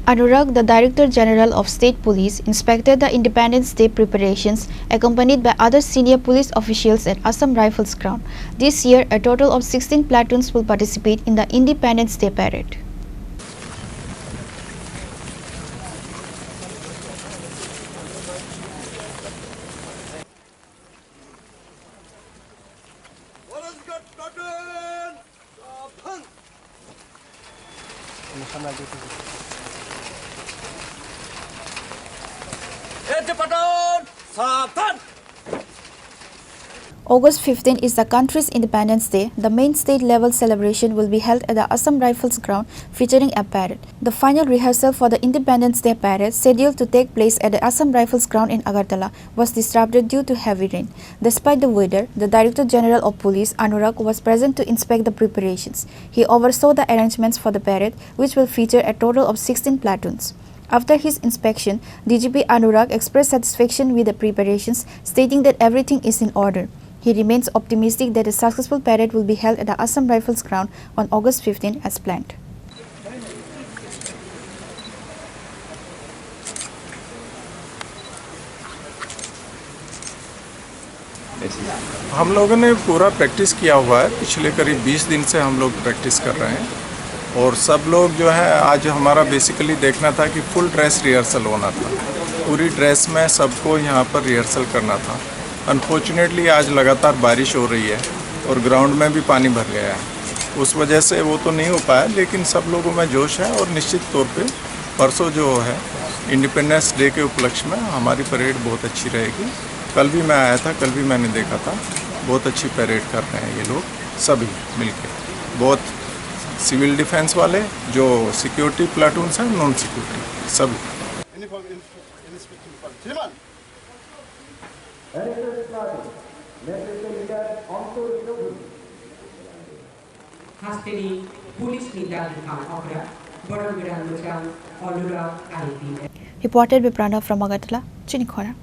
Anurag, the Director General of State Police, inspected the Independence Day preparations accompanied by other senior police officials at Assam Rifles Ground. This year, a total of 16 platoons will participate in the Independence Day parade. August 15 is the country's Independence Day. The main state-level celebration will be held at the Assam Rifles Ground, featuring a parade. The final rehearsal for the Independence Day parade, scheduled to take place at the Assam Rifles Ground in Agartala, was disrupted due to heavy rain. Despite the weather, the Director General of Police, Anurag, was present to inspect the preparations. He oversaw the arrangements for the parade, which will feature a total of 16 platoons. After his inspection, DGP Anurag expressed satisfaction with the preparations, stating that everything is in order. He remains optimistic that a successful parade will be held at the Assam Rifles Ground on August 15 as planned. हम लोगों ने पूरा practice किया हुआ है। पिछले करीब 20 दिन से हम लोग प्रैक्टिस कर रहे हैं और सब लोग जो है, आज हमारा बेसिकली देखना था कि फुल ड्रेस रिहर्सल होना था। पूरी ड्रेस में सबको यहाँ पर रिहर्सल करना था। अनफॉर्चुनेटली आज लगातार बारिश हो रही है और ग्राउंड में भी पानी भर गया है। उस वजह से वो तो नहीं हो पाया, लेकिन सब लोगों में जोश है और निश्चित तौर पे परसों जो है इंडिपेंडेंस डे के उपलक्ष्य में हमारी परेड बहुत अच्छी रहेगी। कल भी मैं आया था, कल भी मैंने देखा था, बहुत अच्छी परेड कर रहे हैं ये लोग सभी मिलकर। बहुत सिविल डिफेंस वाले, जो सिक्योरिटी प्लाटून्स हैं, नॉन सिक्योरिटी सभी। Reported by Pranav from Agartala, Chini Khorang.